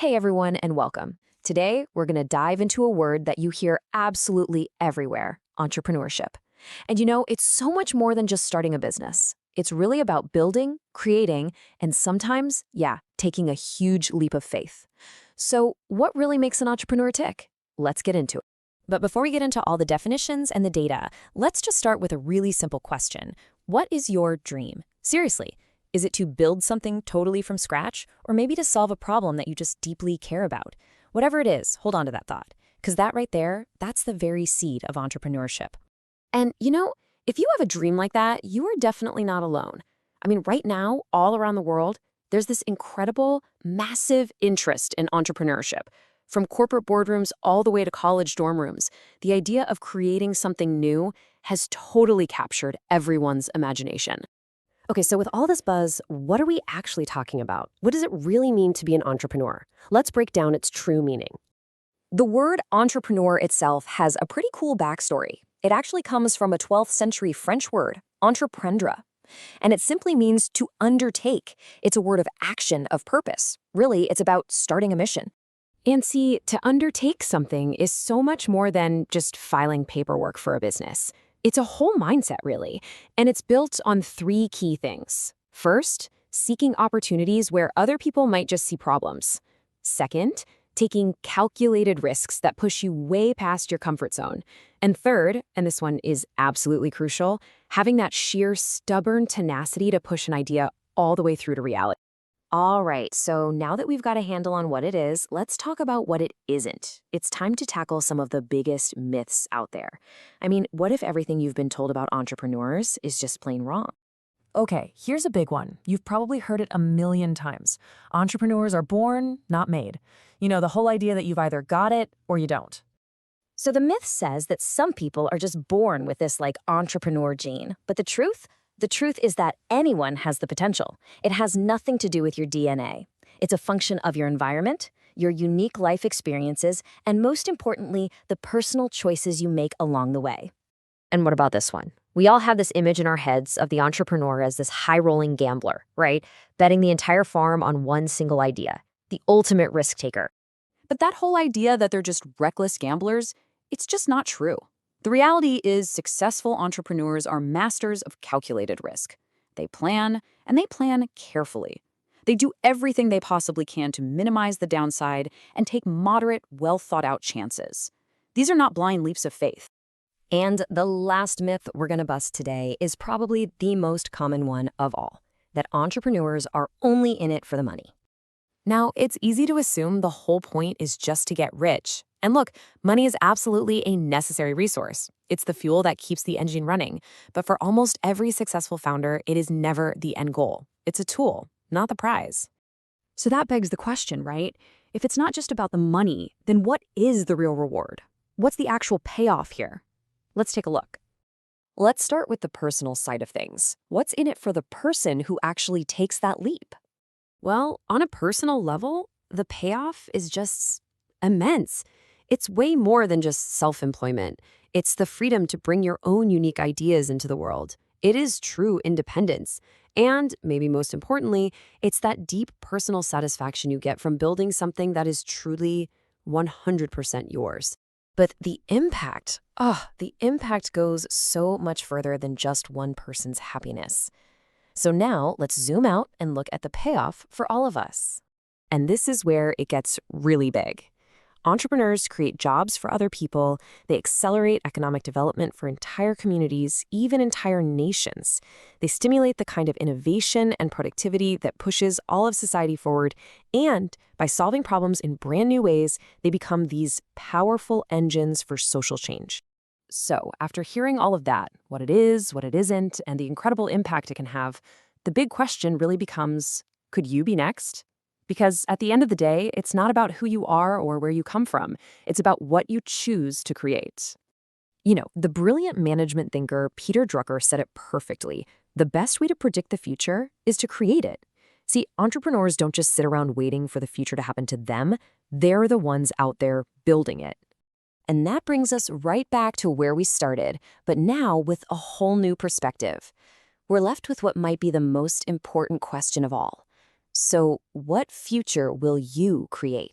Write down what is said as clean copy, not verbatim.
Hey everyone, and welcome. Today, we're going to dive into a word that you hear absolutely everywhere, entrepreneurship. And it's so much more than just starting a business. It's really about building, creating, and sometimes, taking a huge leap of faith. So, what really makes an entrepreneur tick? Let's get into it. But before we get into all the definitions and the data, let's just start with a really simple question. What is your dream? Seriously. Is it to build something totally from scratch, or maybe to solve a problem that you just deeply care about? Whatever it is, hold on to that thought, because that right there, that's the very seed of entrepreneurship. And if you have a dream like that, you are definitely not alone. I mean, right now, all around the world, there's this incredible, massive interest in entrepreneurship. From corporate boardrooms all the way to college dorm rooms, the idea of creating something new has totally captured everyone's imagination. Okay, so with all this buzz, what are we actually talking about? What does it really mean to be an entrepreneur? Let's break down its true meaning. The word entrepreneur itself has a pretty cool backstory. It actually comes from a 12th century French word, entreprendre, and it simply means to undertake. It's a word of action, of purpose. Really, it's about starting a mission. And see, to undertake something is so much more than just filing paperwork for a business. It's a whole mindset, really, and it's built on three key things. First, seeking opportunities where other people might just see problems. Second, taking calculated risks that push you way past your comfort zone. And third, and this one is absolutely crucial, having that sheer stubborn tenacity to push an idea all the way through to reality. All right, so now that we've got a handle on what it is, let's talk about what it isn't. It's time to tackle some of the biggest myths out there. I mean, what if everything you've been told about entrepreneurs is just plain wrong? Okay, here's a big one. You've probably heard it a million times. Entrepreneurs are born, not made. The whole idea that you've either got it or you don't. So the myth says that some people are just born with this entrepreneur gene, but the truth? The truth is that anyone has the potential. It has nothing to do with your DNA. It's a function of your environment, your unique life experiences, and most importantly, the personal choices you make along the way. And what about this one? We all have this image in our heads of the entrepreneur as this high-rolling gambler, right? Betting the entire farm on one single idea, the ultimate risk taker. But that whole idea that they're just reckless gamblers, it's just not true. The reality is successful entrepreneurs are masters of calculated risk. They plan, and they plan carefully. They do everything they possibly can to minimize the downside and take moderate, well-thought-out chances. These are not blind leaps of faith. And the last myth we're going to bust today is probably the most common one of all, that entrepreneurs are only in it for the money. Now, it's easy to assume the whole point is just to get rich. And look, money is absolutely a necessary resource. It's the fuel that keeps the engine running. But for almost every successful founder, it is never the end goal. It's a tool, not the prize. So that begs the question, right? If it's not just about the money, then what is the real reward? What's the actual payoff here? Let's take a look. Let's start with the personal side of things. What's in it for the person who actually takes that leap? Well, on a personal level, the payoff is just immense. It's way more than just self-employment. It's the freedom to bring your own unique ideas into the world. It is true independence. And, maybe most importantly, it's that deep personal satisfaction you get from building something that is truly 100% yours. But the impact goes so much further than just one person's happiness. So now, let's zoom out and look at the payoff for all of us. And this is where it gets really big. Entrepreneurs create jobs for other people. They accelerate economic development for entire communities, even entire nations. They stimulate the kind of innovation and productivity that pushes all of society forward. And by solving problems in brand new ways, they become these powerful engines for social change. So, after hearing all of that, what it is, what it isn't, and the incredible impact it can have, the big question really becomes, could you be next? Because at the end of the day, it's not about who you are or where you come from. It's about what you choose to create. The brilliant management thinker Peter Drucker said it perfectly. The best way to predict the future is to create it. See, entrepreneurs don't just sit around waiting for the future to happen to them. They're the ones out there building it. And that brings us right back to where we started, but now with a whole new perspective. We're left with what might be the most important question of all. So, what future will you create?